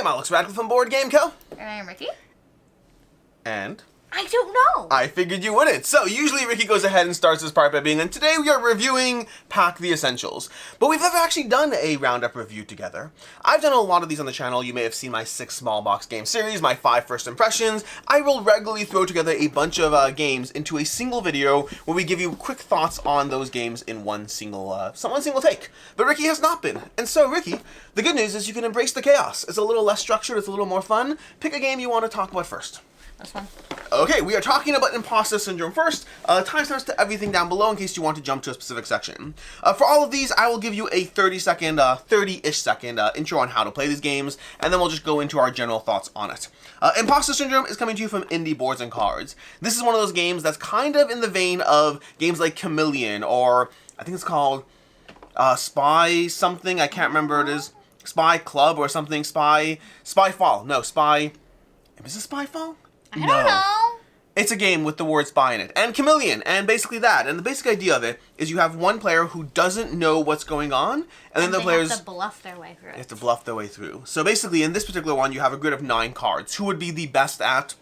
I'm Alex Radcliffe from Board Game Co. And I'm Ricky. And I don't know. I figured you wouldn't. So usually Ricky goes ahead and starts this part by being, and today we are reviewing Pack the Essentials. But we've never actually done a roundup review together. I've done a lot of these on the channel. You may have seen my 6 small box game series, my 5 first impressions. I will regularly throw together a bunch of games into a single video where we give you quick thoughts on those games in one single take. But Ricky has not been. And so Ricky, the good news is you can embrace the chaos. It's a little less structured, it's a little more fun. Pick a game you want to talk about first. This one. Okay, we are talking about Imposter Syndrome first. Timestamps to everything down below in case you want to jump to a specific section. For all of these, I will give you a 30-ish second intro on how to play these games, and then we'll just go into our general thoughts on it. Imposter Syndrome is coming to you from Indie Boards and Cards. This is one of those games that's kind of in the vein of games like Chameleon, or I think it's called Spy something, I can't remember what it is. Spy Club or something, Spyfall. No, Spy... Is it Spyfall? I don't know. It's a game with the word spy in it. And Chameleon, and basically that. And the basic idea of it is you have one player who doesn't know what's going on, and then the players... They have to bluff their way through it. They have to bluff their way through. So basically, in this particular one, you have a grid of 9 cards. Who would be the best at...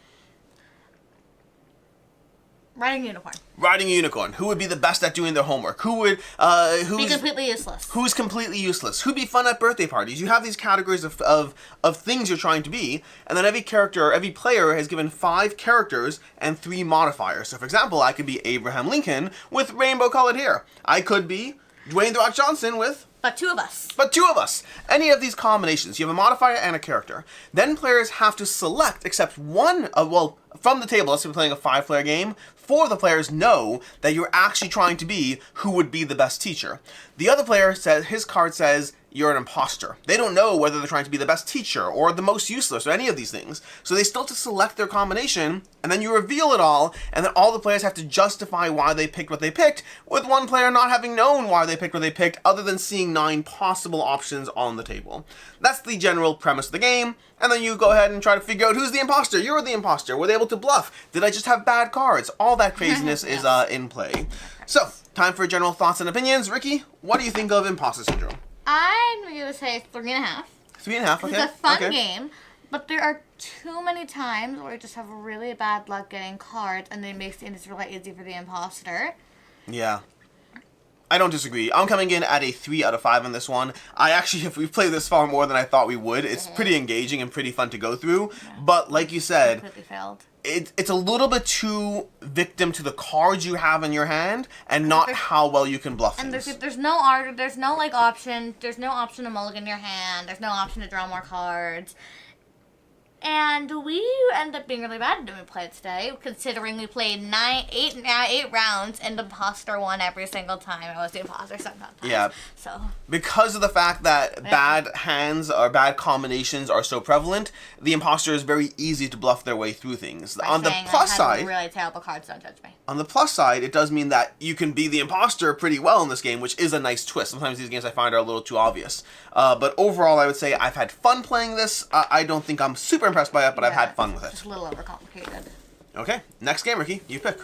Riding a unicorn. Riding a unicorn. Who would be the best at doing their homework? Who would... Be completely useless. Who's completely useless? Who'd be fun at birthday parties? You have these categories of things you're trying to be, and then every player has given 5 characters and 3 modifiers. So for example, I could be Abraham Lincoln with rainbow-colored hair. I could be Dwayne The Rock Johnson with... But 2 of us. But 2 of us. Any of these combinations. You have a modifier and a character. Then players have to select except one of, well, from the table, let's say we're playing a 5-player game, 4 of the players know that you're actually trying to be who would be the best teacher. The other player says, his card says, you're an imposter. They don't know whether they're trying to be the best teacher or the most useless or any of these things. So they still have to select their combination, and then you reveal it all, and then all the players have to justify why they picked what they picked, with one player not having known why they picked what they picked, other than seeing 9 possible options on the table. That's the general premise of the game, and then you go ahead and try to figure out who's the imposter. You're the imposter. Were they able to bluff? Did I just have bad cards? All that craziness is in play. So, time for general thoughts and opinions. Ricky, what do you think of Imposter Syndrome? I'm going to say 3.5. 3.5, okay. It's a fun game, but there are too many times where you just have really bad luck getting cards, and it makes it really easy for the imposter. Yeah. I don't disagree. I'm coming in at a 3 out of 5 on this one. We've played this far more than I thought we would. It's pretty engaging and pretty fun to go through. Yeah. But like you said, completely failed. It's a little bit too victim to the cards you have in your hand and not how well you can bluff things. And there's no art, there's no option, there's no option to mulligan your hand, there's no option to draw more cards. And we end up being really bad when we played today, considering we played 8 rounds and the imposter won every single time. I was the imposter sometimes. Yeah. So because of the fact that bad hands or bad combinations are so prevalent, the imposter is very easy to bluff their way through things. On the plus side, really terrible cards, don't judge me. On the plus side, it does mean that you can be the imposter pretty well in this game, which is a nice twist. Sometimes these games I find are a little too obvious. But overall, I would say I've had fun playing this. I don't think I'm super impressed by it, but I've had fun with it. Just a little overcomplicated. Okay, next game, Ricky. You pick.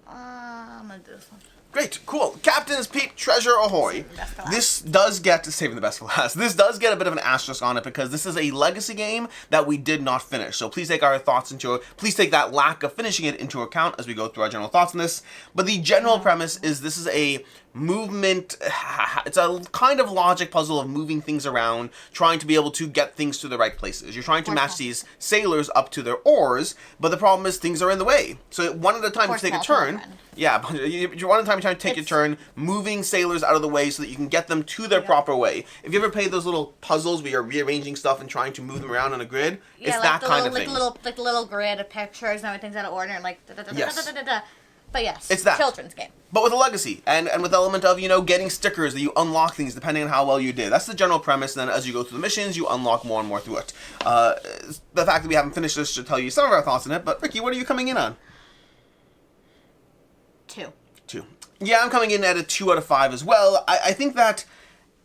I'm gonna do this one. Great, cool. Captain's Peak Treasure Ahoy. This does get to saving the best for last. This does get a bit of an asterisk on it because this is a legacy game that we did not finish. So please take our thoughts please take that lack of finishing it into account as we go through our general thoughts on this. But the general premise is this is a movement, it's a kind of logic puzzle of moving things around, trying to be able to get things to the right places. You're trying to match these sailors up to their oars, but the problem is things are in the way. So one at a time you take a turn. Yeah, you're one at a time trying to take a turn, moving sailors out of the way so that you can get them to their proper way. If you ever played those little puzzles where you're rearranging stuff and trying to move them around on a grid, it's like that kind of thing. Like the little grid of pictures and everything's out of order and like But yes, it's that children's game. But with a legacy, and with the element of, getting stickers that you unlock things depending on how well you did. That's the general premise, and then as you go through the missions, you unlock more and more through it. The fact that we haven't finished this should tell you some of our thoughts on it, but Ricky, what are you coming in on? 2. 2. Yeah, I'm coming in at a 2 out of 5 as well. I think that...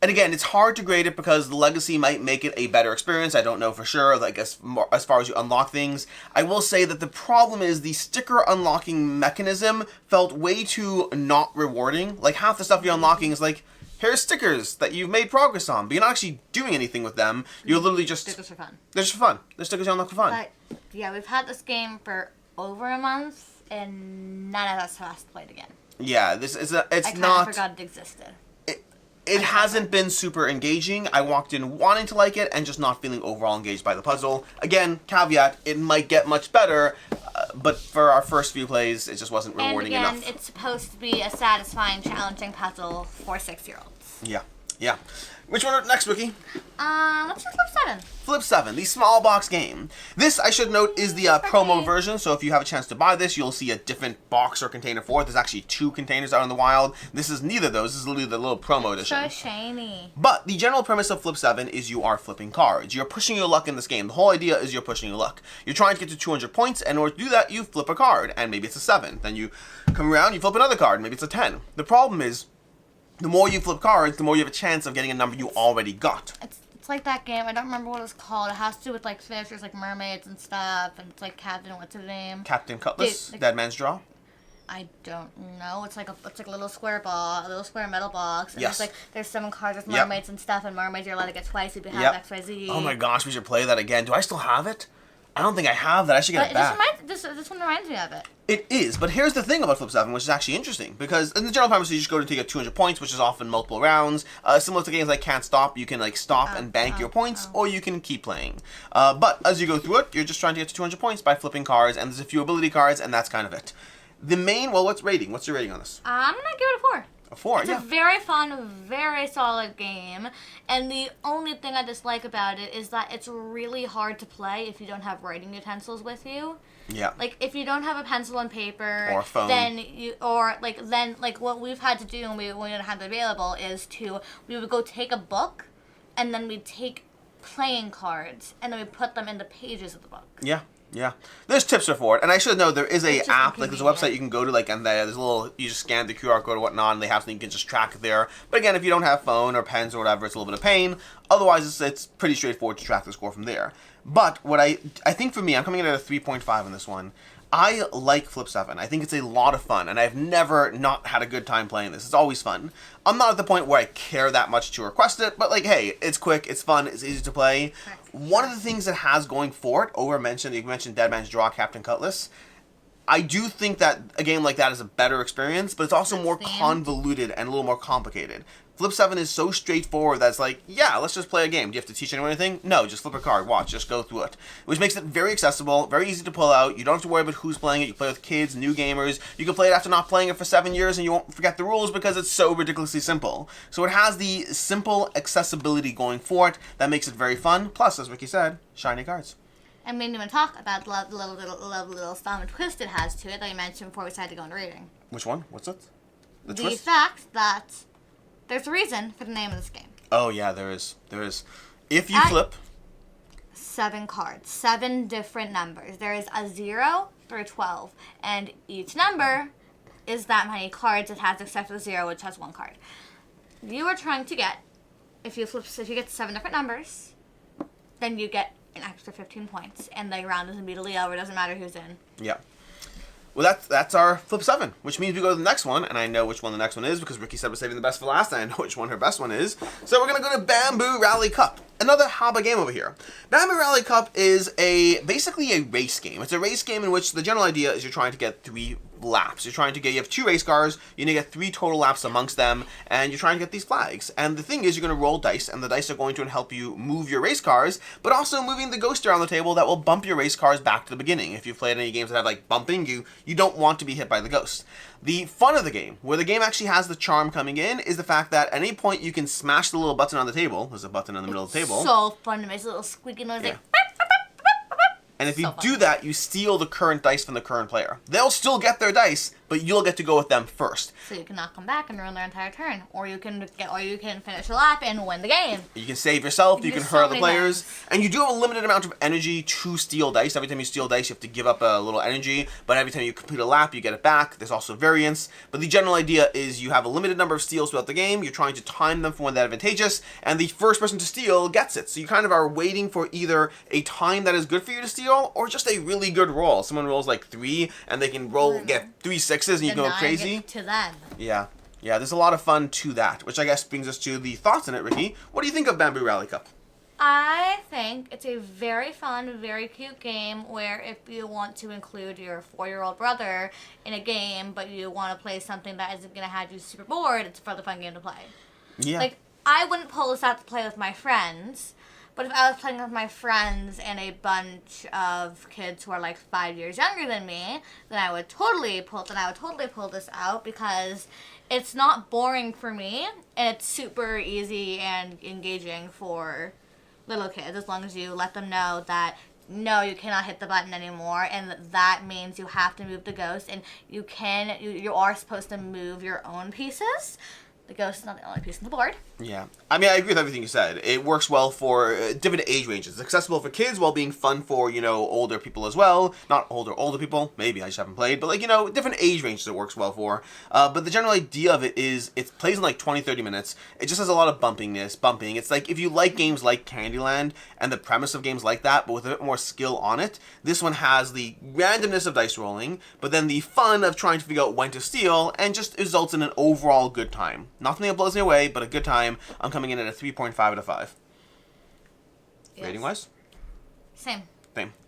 And again, it's hard to grade it because the legacy might make it a better experience. I don't know for sure, like as far as you unlock things. I will say that the problem is the sticker unlocking mechanism felt way too not rewarding. Like half the stuff you're unlocking is like, Here's stickers that you've made progress on, but you're not actually doing anything with them. You're literally just... Stickers are fun. They're just for fun. They're stickers you unlock for fun. But, yeah, we've had this game for over a month, and none of us has played again. Yeah, it's not... I kind of forgot it existed. It hasn't been super engaging. I walked in wanting to like it and just not feeling overall engaged by the puzzle. Again, caveat, it might get much better, but for our first few plays, it just wasn't rewarding enough. And again, it's supposed to be a satisfying, challenging puzzle for 6-year-olds. Yeah, yeah. Which one next, Wiki? Let's do Flip 7. Flip 7, the small box game. This, I should note, is the promo version, so if you have a chance to buy this, you'll see a different box or container for it. There's actually 2 containers out in the wild. This is neither of those. This is literally the little promo edition. So shiny. But the general premise of Flip 7 is you are flipping cards. You're pushing your luck in this game. The whole idea is you're pushing your luck. You're trying to get to 200 points, and in order to do that, you flip a card, and maybe it's a 7. Then you come around, you flip another card, maybe it's a 10. The problem is, the more you flip cards, the more you have a chance of getting a number you already got. It's like that game. I don't remember what it's called. It has to do with like fish. There's like mermaids and stuff, and it's like Capt'n. What's his name? Capt'n Cutlass, Dude, like, Dead Man's Draw. I don't know. It's like a little square ball, a little square metal box. And Yes. there's 7 cards with mermaids and stuff, and mermaids you're allowed to get twice if you have Yep. XYZ. Oh my gosh, we should play that again. Do I still have it? I don't think I have that. I should get it back. This one reminds me of it. It is, but here's the thing about Flip 7, which is actually interesting, because in the general premise, you just go to get 200 points, which is often multiple rounds. Similar to games like Can't Stop, you can like stop and bank your points, or you can keep playing. But as you go through it, you're just trying to get to 200 points by flipping cards, and there's a few ability cards, and that's kind of it. The main, well, what's rating? What's your rating on this? I'm gonna give it a 4. A 4, It's a very fun, very solid game, and the only thing I dislike about it is that it's really hard to play if you don't have writing utensils with you. Yeah. Like if you don't have a pencil and paper, Or a phone. then what we've had to do when we didn't have it available is we would go take a book, and then we'd take playing cards, and then we put them in the pages of the book. Yeah. Yeah, there's tips for it, and I should know there is a It's just app, like there's a website inconvenient. you can go to, like, and there's a little, you just scan the QR code or whatnot, and they have something you can just track it there. But again, if you don't have phone or pens or whatever, it's a little bit of pain. Otherwise, it's pretty straightforward to track the score from there. But what I think for me, I'm coming in at a 3.5 on this one. I like Flip 7. I think it's a lot of fun, and I've never not had a good time playing this. It's always fun. I'm not at the point where I care that much to request it, but like, hey, it's quick, it's fun, it's easy to play. One of the things it has going for it, you mentioned Dead Man's Draw, Capt'n Cutlass. I do think that a game like that is a better experience, but it's also more convoluted and a little more complicated. Flip 7 is so straightforward that it's like, yeah, let's just play a game. Do you have to teach anyone anything? No, just flip a card, watch, just go through it. Which makes it very accessible, very easy to pull out. You don't have to worry about who's playing it. You play with kids, new gamers. You can play it after not playing it for 7 years and you won't forget the rules because it's so ridiculously simple. So it has the simple accessibility going for it that makes it very fun. Plus, as Ricky said, shiny cards. And we didn't even talk about the little fun and twist it has to it that you mentioned before we decided to go into reading. Which one? What's it? The twist? fact that there's a reason for the name of this game. Oh, yeah, there is. There is. If you flip... 7 cards. 7 different numbers. There is a 0 through 12. And each number is that many cards it has except for the 0, which has 1 card. You are trying to get, if you get 7 different numbers, then you get an extra 15 points. And the round is immediately over. It doesn't matter who's in. Yeah. Well, that's our Flip 7, which means we go to the next one, and I know which one the next one is because Ricky said we're saving the best for last, and I know which one her best one is. So we're going to go to Bamboo Rally Cup, another Haba game over here. Bamboo Rally Cup is basically a race game. It's a race game in which the general idea is you're trying to get 3 laps. You have 2 race cars, you need to get 3 total laps amongst them, and you're trying to get these flags. And the thing is, you're going to roll dice, and the dice are going to help you move your race cars, but also moving the ghost around the table that will bump your race cars back to the beginning. If you've played any games that have like bumping, you don't want to be hit by the ghost. The fun of the game, where the game actually has the charm coming in, is the fact that at any point you can smash the little button on the table. There's a button in the middle of the table. So fun. It makes a little squeaky noise like... And if you do that, you steal the current dice from the current player. They'll still get their dice, but you'll get to go with them first. So you can knock them back and ruin their entire turn, or you can finish a lap and win the game. You can save yourself. You can hurt other players, things. and you do have a limited amount of energy to steal dice. Every time you steal dice, you have to give up a little energy. But every time you complete a lap, you get it back. There's also variance. But the general idea is you have a limited number of steals throughout the game. You're trying to time them for when they're advantageous, and the first person to steal gets it. So you kind of are waiting for either a time that is good for you to steal, or just a really good roll. Someone rolls like 3, and they can get 3 6s, and you can go crazy. To them. Yeah. Yeah, there's a lot of fun to that, which I guess brings us to the thoughts on it, Ricky. What do you think of Bamboo Rally Cup? I think it's a very fun, very cute game where if you want to include your 4-year-old brother in a game, but you want to play something that isn't going to have you super bored, it's a really fun game to play. Yeah. Like, I wouldn't pull this out to play with my friends, but if I was playing with my friends and a bunch of kids who are like 5 years younger than me, then I would totally pull this out because it's not boring for me and it's super easy and engaging for little kids as long as you let them know that no, you cannot hit the button anymore, and that means you have to move the ghost, and you are supposed to move your own pieces. The ghost is not the only piece on the board. Yeah. I mean, I agree with everything you said. It works well for different age ranges. It's accessible for kids while being fun for, older people as well. Not older people. Maybe, I just haven't played. But, different age ranges it works well for. But the general idea of it is it plays in, 20, 30 minutes. It just has a lot of bumping. It's like if you like games like Candyland and the premise of games like that, but with a bit more skill on it, this one has the randomness of dice rolling, but then the fun of trying to figure out when to steal, and just results in an overall good time. Not something that blows me away, but a good time. I'm coming in at a 3.5 out of 5. Yes. Rating-wise? Same.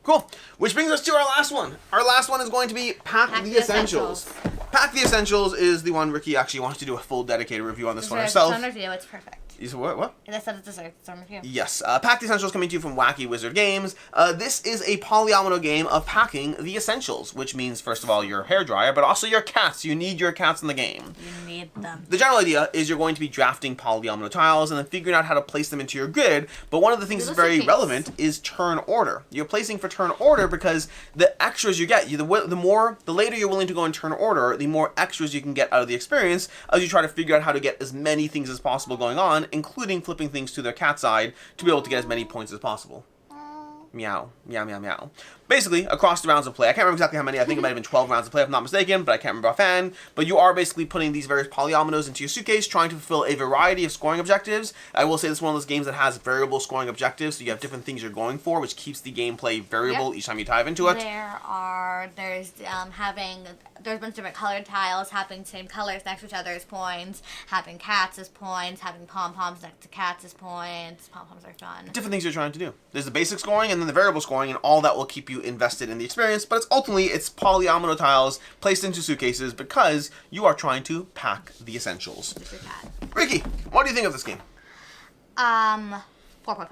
Cool. Which brings us to our last one. Our last one is going to be Pack the Essentials. Pack the Essentials is the one Ricky actually wants to do a full dedicated review on this one herself. It's on review. It's perfect. You said what? I said it deserves its own review. Yes. Pack the Essentials coming to you from Wacky Wizard Games. This is a polyomino game of packing the essentials, which means, first of all, your hairdryer, but also your cats. You need your cats in the game. You need them. The general idea is you're going to be drafting polyomino tiles and then figuring out how to place them into your grid, but one of the things that's very relevant is turn order. You're placing for turn order because the extras you get, the later you're willing to go in turn order, the more extras you can get out of the experience as you try to figure out how to get as many things as possible going on, including flipping things to their cat side to be able to get as many points as possible. Meow. Meow, meow, meow. Basically, across the rounds of play, I can't remember exactly how many, I think it might have been 12 rounds of play if I'm not mistaken, but I can't remember offhand, but you are basically putting these various polyominoes into your suitcase, trying to fulfill a variety of scoring objectives. I will say this is one of those games that has variable scoring objectives, so you have different things you're going for, which keeps the gameplay variable each time you dive into it. There's a bunch of different colored tiles, having same colors next to each other as points, having cats as points, having pom-poms next to cats as points. Pom-poms are fun. Different things you're trying to do. There's the basic scoring and then the variable scoring, and all that will keep you invested in the experience, but it's ultimately polyomino tiles placed into suitcases because you are trying to pack the essentials. Ricky, what do you think of this game? 4.5.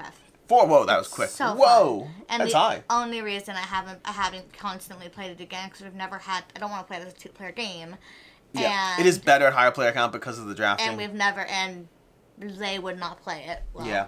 4. Whoa, that was quick. So whoa, fun. And that's high. The only reason I haven't constantly played it again because I don't want to play it as a 2-player game. Yeah, it is better at higher player count because of the drafting. And they would not play it well. Yeah.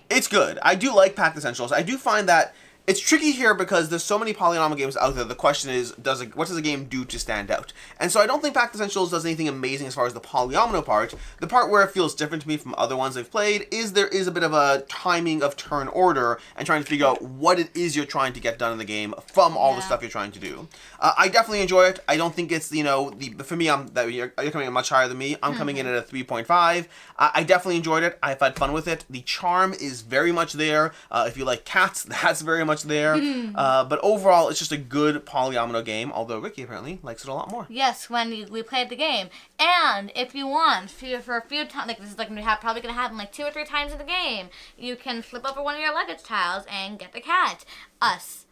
It's good. I do like Packed Essentials. I do find that it's tricky here because there's so many polynomial games out there. The question is, what does a game do to stand out? And so I don't think Packed Essentials does anything amazing as far as the polyomino part. The part where it feels different to me from other ones I've played is there is a bit of a timing of turn order and trying to figure out what it is you're trying to get done in the game from all the stuff you're trying to do. I definitely enjoy it. I don't think it's, for me, you're coming in much higher than me. I'm coming in at a 3.5. I definitely enjoyed it. I've had fun with it. The charm is very much there. If you like cats, that's very much there. But overall, it's just a good polyomino game, although Ricky apparently likes it a lot more. Yes, when we played the game. And if you want, for a few times, this is probably going to happen 2 or 3 times in the game, you can flip over one of your luggage tiles and get the cat. Us.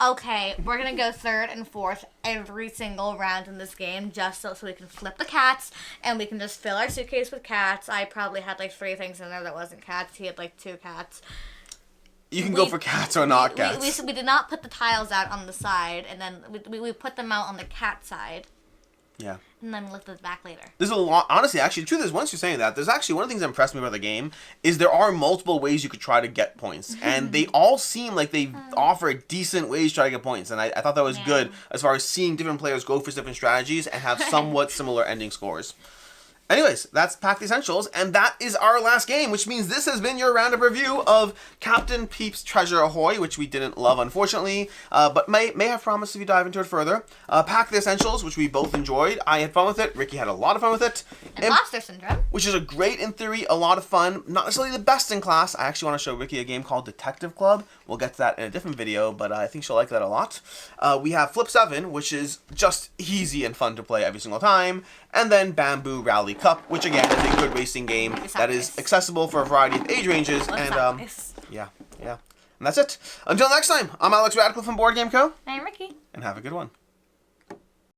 Okay, we're going to go 3rd and 4th every single round in this game just so we can flip the cats and we can just fill our suitcase with cats. I probably had 3 things in there that wasn't cats. He had 2 cats. You can go for cats or not cats. We did not put the tiles out on the side, and then we put them out on the cat side. Yeah. And then lift it back later. There's a lot, honestly, actually, the truth is, once you're saying that, there's actually one of the things that impressed me about the game is there are multiple ways you could try to get points. And they all seem like they offer decent ways to try to get points. And I thought that was good as far as seeing different players go for different strategies and have somewhat similar ending scores. Anyways, that's Pack the Essentials, and that is our last game, which means this has been your roundup review of Captain Peep's Treasure Ahoy, which we didn't love, unfortunately, but may have promised if you dive into it further. Pack the Essentials, which we both enjoyed. I had fun with it. Ricky had a lot of fun with it. Imposter Syndrome. Which is a great, in theory, a lot of fun. Not necessarily the best in class. I actually want to show Ricky a game called Detective Club. We'll get to that in a different video, but I think she'll like that a lot. We have Flip 7, which is just easy and fun to play every single time. And then Bamboo Rally Cup, which again is a good racing game that is accessible for a variety of age ranges. And yeah. And that's it. Until next time, I'm Alex Radcliffe from Board Game Co. I'm Ricky. And have a good one.